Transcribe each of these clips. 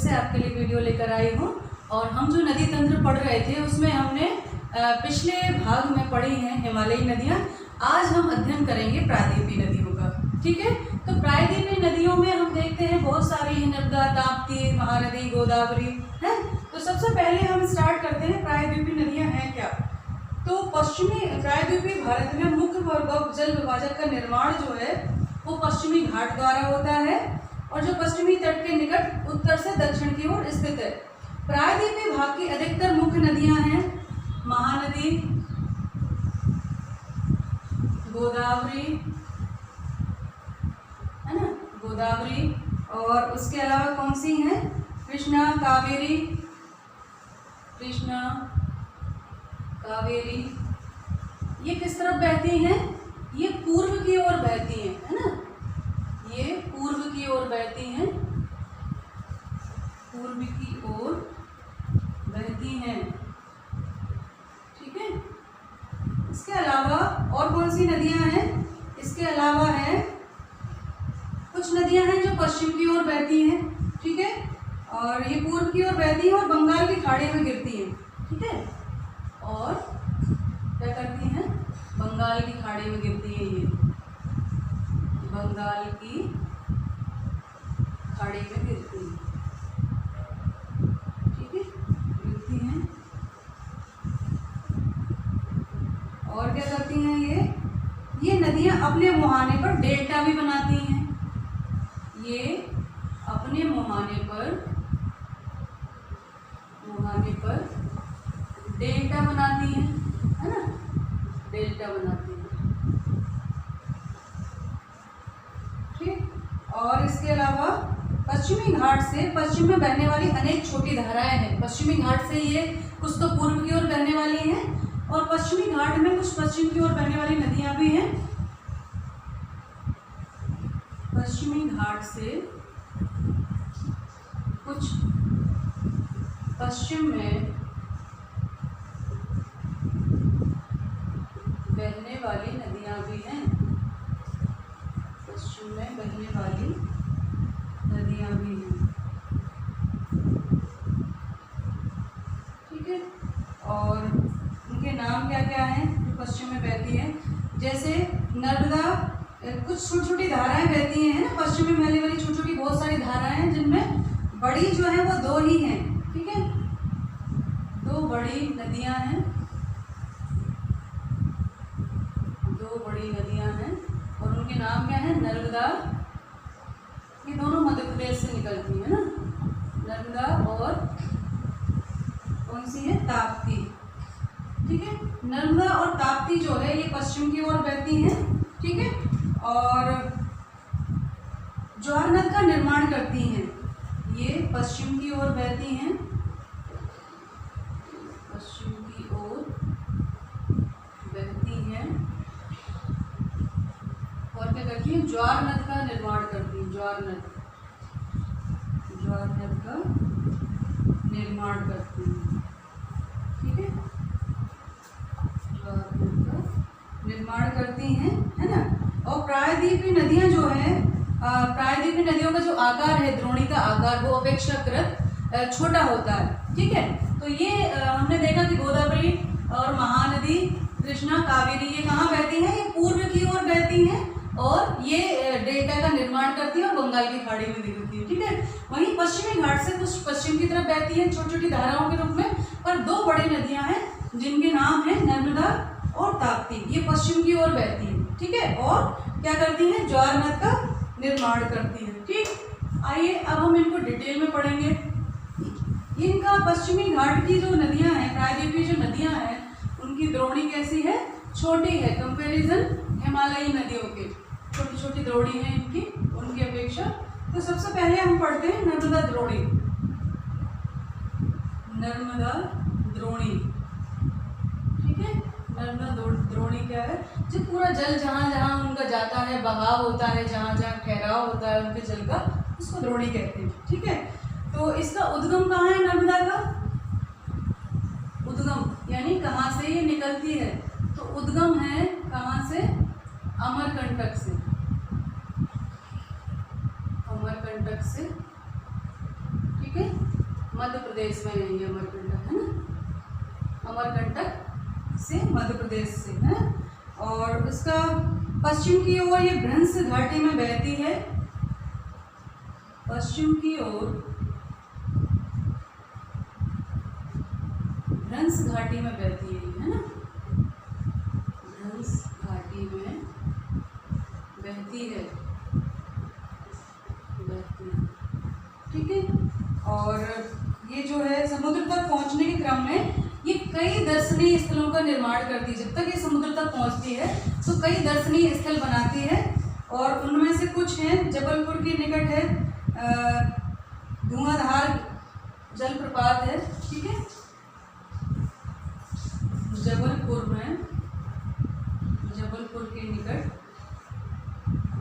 से आपके लिए वीडियो लेकर आई हूँ। और हम जो नदी तंत्र पढ़ रहे थे उसमें हमने पिछले भाग में पढ़ी हैं हिमालयी नदियाँ। आज हम अध्ययन करेंगे प्रायद्वीपीय नदियों का। ठीक है, तो प्रायद्वीपीय नदियों में हम देखते हैं बहुत सारी, नर्मदा, ताप्ती, महानदी, गोदावरी है। तो सबसे पहले हम स्टार्ट करते हैं प्रायद्वीपीय नदियाँ हैं क्या। तो पश्चिमी प्रायद्वीपीय भारत में मुख्य जल विभाजक का निर्माण जो है वो पश्चिमी घाट द्वारा होता है और जो पश्चिमी तट के निकट उत्तर से दक्षिण की ओर स्थित है। प्रायद्वीपीय भाग की अधिकतर मुख्य नदियां हैं महानदी, गोदावरी, है ना, गोदावरी, और उसके अलावा कौन सी हैं, कृष्णा, कावेरी, कृष्णा, कावेरी। ये किस तरफ बहती हैं, ये पूर्व की ओर बहती हैं, है ना, ये पूर्व की ओर बहती हैं, पूर्व की ओर बहती हैं। ठीक है, इसके अलावा और कौन सी नदियां हैं, इसके अलावा है कुछ नदियां हैं जो पश्चिम की ओर बहती हैं। ठीक है, और ये पूर्व की ओर बहती हैं और बंगाल की खाड़ी में गिरती हैं। ठीक है, और क्या करती हैं, बंगाल की खाड़ी में गिरती है, ये बंगाल की खाड़ी में गिरती है। ठीक है, गिरती हैं और क्या करती हैं, ये नदियां अपने मुहाने पर डेल्टा भी बनाती हैं। ये अपने मुहाने पर डेल्टा बनाती हैं, है ना, डेल्टा बनाती है। ठीक, और इसके अलावा पश्चिमी घाट से पश्चिम में बहने वाली अनेक छोटी धाराएं हैं। पश्चिमी घाट से ये कुछ तो पूर्व की ओर बहने वाली हैं और पश्चिमी घाट में कुछ पश्चिम की ओर बहने वाली नदियां भी हैं। पश्चिमी घाट से कुछ पश्चिम में बहने वाली नदियां भी हैं, पश्चिम में बहने वाली नदियां भी हैं। ठीक है, और उनके नाम क्या क्या हैं जो पश्चिम में बहती हैं, जैसे नर्मदा, कुछ छोटी छोटी धाराएं बहती हैं, ना, पश्चिम में बहने वाली छोटी छोटी बहुत सारी धाराएं हैं जिनमें बड़ी जो है वो दो ही हैं। ठीक है, दो बड़ी नदियां हैं, दो बड़ी नदियां हैं और उनके नाम क्या है, नर्मदा, ये दोनों मध्य प्रदेश से निकलती है ना, नर्मदा, और कौन सी है, ताप्ती। ठीक है, नर्मदा और ताप्ती जो है ये पश्चिम की ओर बहती हैं। ठीक है, और ज्वार नद का निर्माण करती हैं, ये पश्चिम की ओर बहती हैं, पश्चिम की ओर बहती हैं और क्या करती हैं, ज्वार नद का निर्माण करती हैं, ज्वार नद का निर्माण करती हैं। ठीक है, ज्वार नद का निर्माण करती हैं, है ना। और प्रायद्वीपीय नदियां जो है, प्रायद्वीपीय नदियों का जो आकार है, द्रोणी का आकार, वो अपेक्षाकृत छोटा होता है। ठीक है, तो ये हमने देखा कि गोदावरी और महानदी, कृष्णा, कावेरी, ये कहाँ बहती हैं, ये पूर्व की ओर बहती हैं और ये डेल्टा का निर्माण करती है और बंगाल की खाड़ी में गिरती है। ठीक है, वहीं पश्चिमी घाट से कुछ पश्चिम की तरफ बहती है छोटी छोटी धाराओं के रूप में, पर दो बड़ी नदियां हैं जिनके नाम है नर्मदा और ताप्ती, ये पश्चिम की ओर बहती है। ठीक है, और क्या करती हैं, ज्वार नद का निर्माण करती है। ठीक, आइए अब हम इनको डिटेल में पढ़ेंगे। इनका पश्चिमी घाट की जो नदियां हैं, प्रायद्वीपीय जो नदियां हैं, उनकी द्रोणी कैसी है, छोटी है, कंपैरिजन हिमालयी नदियों के, छोटी छोटी द्रोणी है इनकी, उनकी अपेक्षा। तो सबसे पहले हम पढ़ते हैं नर्मदा द्रोणी, नर्मदा द्रोणी। ठीक है, नर्मदा द्रोणी क्या है, जो पूरा जल जहाँ जहाँ उनका जाता है, बहाव होता है, जहाँ जहाँ ठहराव होता है उनके जल का, उसको द्रोणी कहते हैं। ठीक है, तो इसका उद्गम कहाँ है, नर्मदा का उद्गम यानी कहाँ से ये निकलती है, तो उद्गम है कहाँ से, अमरकंटक से, अमरकंटक से। ठीक है, मध्य प्रदेश में है ये अमरकंटक, है ना, अमरकंटक से मध्य प्रदेश से है। और इसका पश्चिम की ओर ये भ्रंश घाटी में बहती है, पश्चिम की ओर भ्रंश घाटी में बहती है ना, भ्रंश घाटी में बहती है, ठीक है। और ये जो है समुद्र तक पहुंचने के क्रम में ये कई दर्शनीय स्थलों का निर्माण करती है। जब तक ये समुद्र तक पहुंचती है तो कई दर्शनीय स्थल बनाती है, और उनमें से कुछ हैं, जबलपुर के निकट है धुआंधार जलप्रपात है, ठीक है, जबलपुर में, जबलपुर के निकट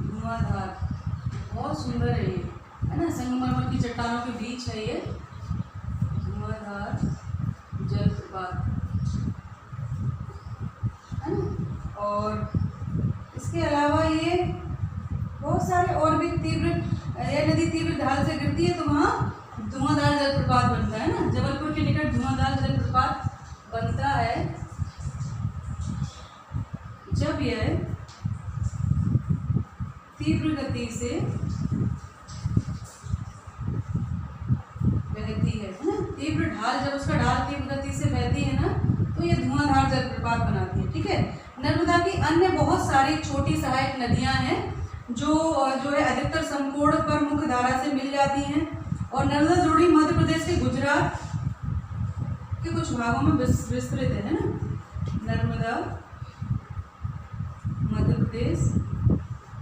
धुआंधार, बहुत सुंदर है ये, है ना, संगमरमर की चट्टानों के बीच है ये धुआंधार जलप्रपात, है ना। और इसके अलावा ये बहुत सारे और भी तीव्र, यह नदी तीव्र ढाल से गिरती है तो वहाँ धुआंधार जलप्रपात बनता है ना, जबलपुर के निकट धुआंधार जलप्रपात बनता है जब यह तीव्र गति से बहती है ना, तीव्र ढाल, जब उसका ढाल तीव्र गति से बहती है ना तो ये धुआंधार जलप्रपात बनाती है, ठीक है। नर्मदा की अन्य बहुत सारी छोटी सहायक नदियां हैं जो है अधिकतर समकोण पर मुख्य धारा से मिल जाती हैं, और नर्मदा जोड़ी मध्य प्रदेश के गुजरात के कुछ भागों में विस्तृत है ना, नर्मदा मध्य प्रदेश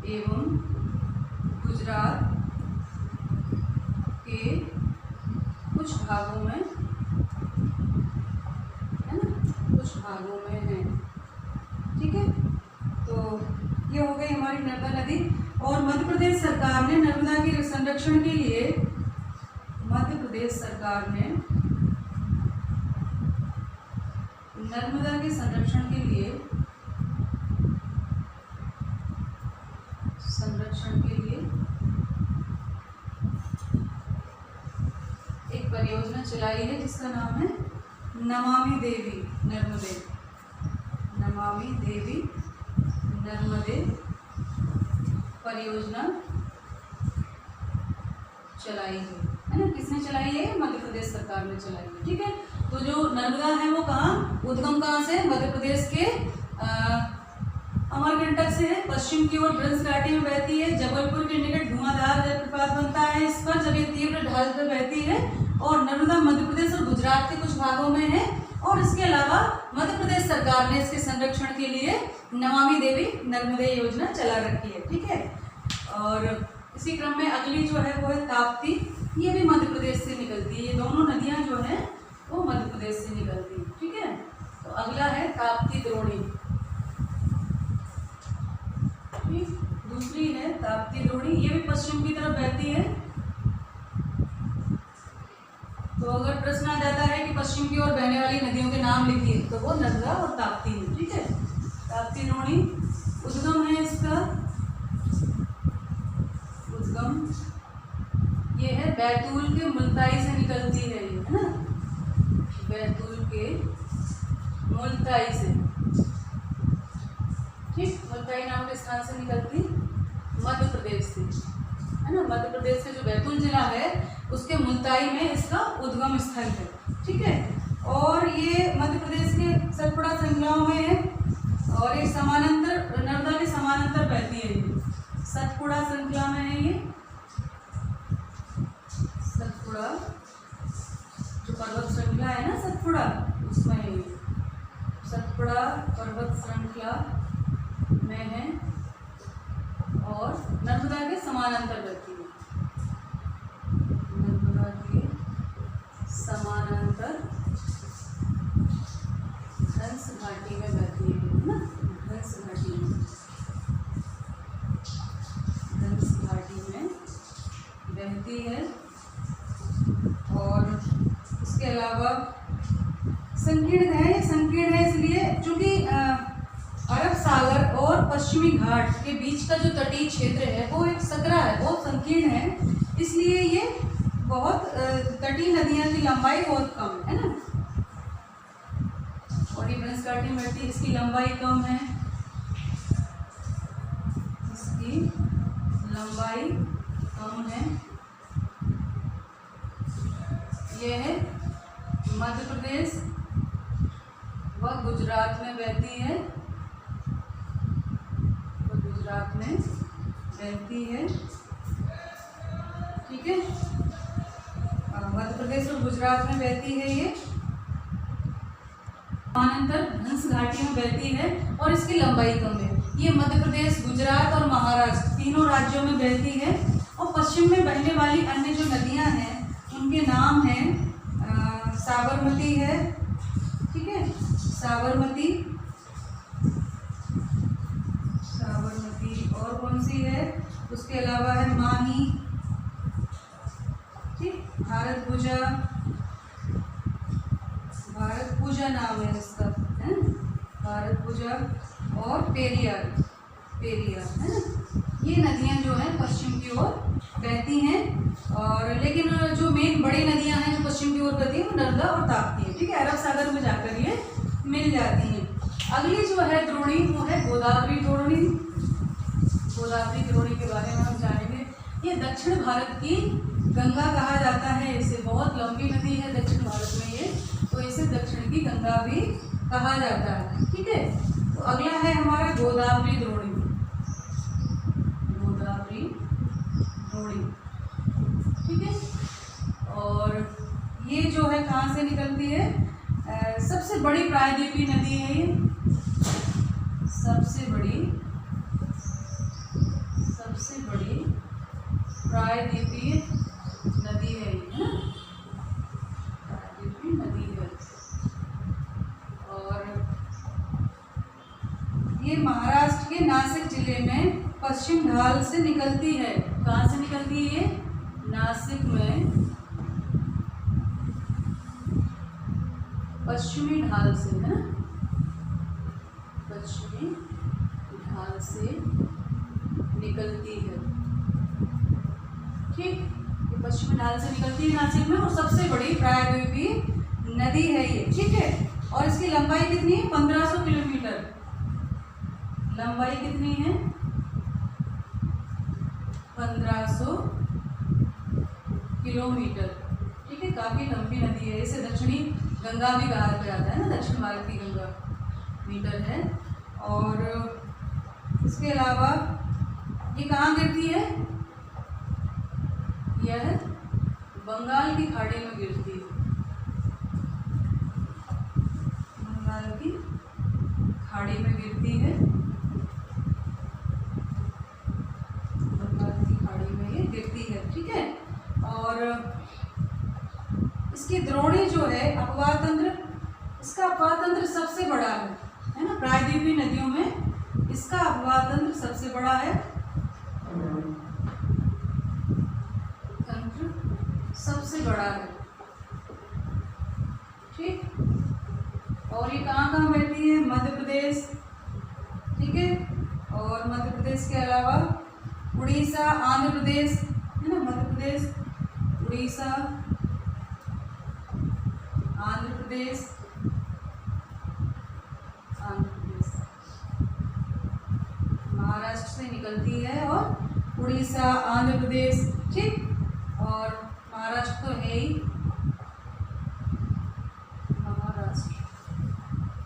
एवं गुजरात के कुछ भागों में, है ना, कुछ भागों में है, ठीक है। तो ये हो गई हमारी नर्मदा नदी। और मध्य प्रदेश सरकार ने नर्मदा के संरक्षण के लिए, मध्य प्रदेश सरकार ने नर्मदा के संरक्षण के लिए एक परियोजना चलाई है जिसका नाम है नमामि देवी नर्मदे, नमामि देवी नर्मदे परियोजना चलाई है ना। किसने चलाई है? मध्य प्रदेश सरकार ने चलाई है, ठीक है। तो जो नर्मदा है वो कहाँ उद्गम, कहाँ से? मध्य प्रदेश के अमरकंटक से है, पश्चिम की ओर भ्रंश घाटी में बहती है, जबलपुर के निकट धुआंधार जलप्रपात बनता है इस पर जब ये तीव्र ढाल पर बहती है, और नर्मदा मध्य प्रदेश और गुजरात के कुछ भागों में है। और इसके अलावा मध्य प्रदेश सरकार ने इसके संरक्षण के लिए नमामि देवी नर्मदे योजना चला रखी है, ठीक है। और इसी क्रम में अगली जो है वो है ताप्ती, ये भी मध्य प्रदेश से निकलती है। ये दोनों नदियां जो है वो मध्य प्रदेश से निकलती है, ठीक है। तो अगला है ताप्ती द्रोणी, दूसरी है ताप्ती द्रोणी, ये भी पश्चिम की तरफ बहती है। तो अगर प्रश्न आ जाता है कि पश्चिम की ओर बहने वाली नदियों के नाम लिखिए तो वो नर्मदा और ताप्ती है, ठीक है। ताप्ती द्रोणी उद्गम है इसका, उद्गम ये है बैतूल के मुल्ताई से निकलती है, ये है ना, बैतूल के मुल्ताई से, ठीक। मुल्ताई नाम के स्थान से निकलती मध्य प्रदेश से, है ना। मध्य प्रदेश के जो बैतूल जिला है उसके मुल्ताई में इसका उद्गम स्थल है, ठीक है। और ये मध्य प्रदेश के सतपुड़ा श्रृंखलाओं में है, और एक समानांतर नर्मदा के समानांतर बहती है। ये सतपुड़ा श्रृंखला में है, ये सतपुड़ा जो पर्वत श्रृंखला है ना, सतपुड़ा उसमें है, ये सतपुड़ा पर्वत श्रृंखला में है और नर्मदा के समानांतर बहती है, नर्मदा के समानांतर भ्रंश घाटी में बहती है ना, भ्रंश घाटी में, भ्रंश घाटी में बहती है। और इसके अलावा संकीर्ण है, ये संकीर्ण है इसलिए चूंकि अरब सागर और पश्चिमी घाट के बीच का जो तटीय क्षेत्र है वो एक सकरा है, बहुत संकीर्ण है, इसलिए ये बहुत तटीय नदियां की लंबाई बहुत कम है ना, और इसकी लंबाई कम है, इसकी लंबाई कम है। यह है मध्य प्रदेश व गुजरात में बहती है, गुजरात में बहती है, ठीक है। मध्य प्रदेश और गुजरात में बहती है ये, समानांतर हंस घाटी में बहती है और इसकी लंबाई कम है। ये मध्य प्रदेश, गुजरात और महाराष्ट्र तीनों राज्यों में बहती है। और पश्चिम में बहने वाली अन्य जो नदियां हैं उनके नाम हैं साबरमती है, ठीक है, साबरमती, साबरमती, और कौन सी है, उसके अलावा है माही, ठीक, भारतपुजा, भारतपुजा नाम है इसका, है भारतपुजा, और पेरियार, पेरियार, है ना। ये नदियां जो हैं पश्चिम की ओर बहती हैं, और लेकिन जो मेन बड़ी नदियां हैं जो पश्चिम की ओर बहती हैं वो नर्मदा और ताप्ती है, ठीक है। अरब सागर में जाकर ये मिल जाती हैं। अगली जो है द्रोणी वो है गोदावरी द्रोणी। गोदावरी द्रोणी के बारे में हम जानेंगे। ये दक्षिण भारत की गंगा कहा जाता है इसे, बहुत लंबी नदी है दक्षिण भारत में ये, तो इसे दक्षिण की गंगा भी कहा जाता है, ठीक है। तो अगला है हमारा गोदावरी द्रोणी, गोदावरी द्रोणी, ठीक है। और ये जो है कहाँ से निकलती है, सबसे बड़ी प्रायद्वीपीय नदी है ये, सबसे बड़ी प्रायद्वीपीय नदी है ये, प्रायद्वीपीय नदी है। और ये महाराष्ट्र के नासिक जिले में पश्चिम ढाल से निकलती है। कहाँ से निकलती है ये, नासिक में पश्चिमी ढाल से, है ना, पश्चिमी ढाल से निकलती है, ठीक। ये पश्चिमी ढाल से निकलती है नासिक में, और सबसे बड़ी प्रायद्वीपीय नदी है ये, ठीक है। और इसकी लंबाई कितनी है, 1500 किलोमीटर, लंबाई कितनी है, 1500 किलोमीटर, ठीक है। काफी लंबी नदी है, इसे दक्षिणी गंगा भी कहा जाता है ना, दक्षिण भारत की गंगा मीटर है। और इसके अलावा ये कहाँ गिरती है, यह बंगाल की खाड़ी में गिरती है, बंगाल की खाड़ी में गिरती है, बंगाल की खाड़ी में ये गिरती है, ठीक है। और इसकी द्रोणी जो है अपवाह तंत्र, इसका अपवाह तंत्र सबसे बड़ा है ना, प्रायद्वीपीय नदियों में इसका अपवाह तंत्र सबसे बड़ा है, तंत्र सबसे बड़ा है, ठीक। और ये कहाँ कहाँ बैठती है, मध्य प्रदेश, ठीक है। और मध्य प्रदेश के अलावा उड़ीसा, आंध्र प्रदेश, है ना, मध्य प्रदेश, उड़ीसा, आंध्र प्रदेश, महाराष्ट्र से निकलती है, और उड़ीसा, आंध्र प्रदेश, ठीक। और महाराष्ट्र तो है ही, महाराष्ट्र,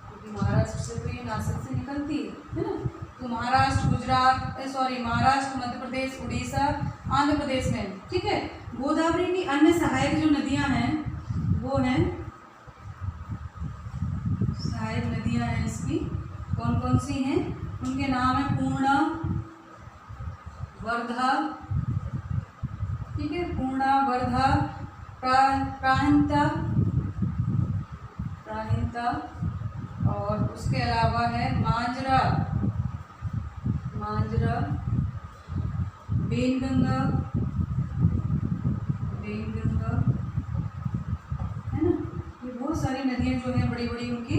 क्योंकि महाराष्ट्र से तो ये नासिक से निकलती है ना। तो महाराष्ट्र, गुजरात, महाराष्ट्र, मध्य प्रदेश, उड़ीसा, आंध्र प्रदेश में, ठीक है। गोदावरी की अन्य सहायक जो नदियां हैं वो हैं, सहायक नदियां हैं इसकी, कौन कौन सी हैं, उनके नाम है पूर्णा, वर्धा, ठीक है, पूर्णा, वर्धा, प्राणहिता, प्राणहिता, और उसके अलावा है मांजरा, मांजरा, बेनगंगा, बेनगंगा, है ना। ये बहुत सारी नदियां जो हैं बड़ी बड़ी उनकी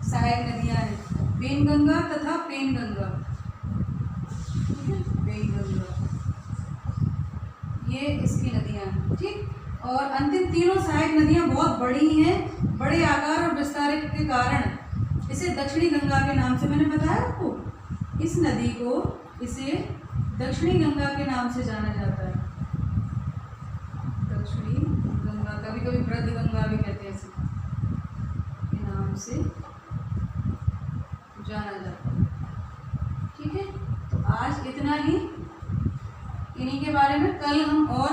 सहायक नदियां हैं, बेनगंगा तथा पेनगंगा, ठीक है, बेनगंगा, ये इसकी नदियां हैं, ठीक। और अंतिम तीनों सहायक नदियां बहुत बड़ी हैं, बड़े आकार और विस्तार के कारण इसे दक्षिणी गंगा के नाम से, मैंने बताया आपको, इस नदी को इसे दक्षिणी गंगा के नाम से जाना जाता है। दक्षिणी गंगा, कभी कभी वृद्ध गंगा भी कहते हैं, इसे के नाम से जाना जाता है। ठीक है, तो आज इतना ही इन्हीं के बारे में। कल हम और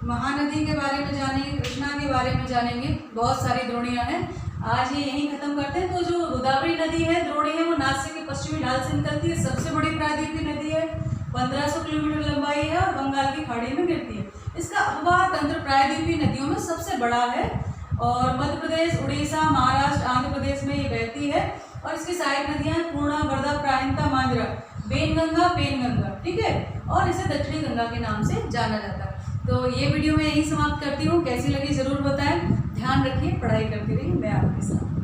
महानदी के बारे में जानेंगे, कृष्णा के बारे में जानेंगे, बहुत सारी द्रोणियां हैं। आज ये यहीं खत्म करते हैं। तो जो गोदावरी नदी है, द्रोणी है, वो नासिक के पश्चिमी ढाल से निकलती है, सबसे बड़ी प्रायद्वीपीय नदी है, 1500 किलोमीटर लंबाई है और बंगाल की खाड़ी में गिरती है। इसका अहवाह तंत्र प्रायद्वीपीय नदियों में सबसे बड़ा है और मध्य प्रदेश, उड़ीसा, महाराष्ट्र, आंध्र प्रदेश में ये बहती है। और इसकी सहायक नदियां पूर्णा, वर्धा, प्रायंता, मांजरा, बेनगंगा, पेनगंगा। ठीक है, और इसे दक्षिणी गंगा के नाम से जाना जाता है। तो ये वीडियो मैं यही समाप्त करती हूँ। कैसी लगी जरूर बताएं। ध्यान रखिए, पढ़ाई करती रहिए। मैं आपके साथ।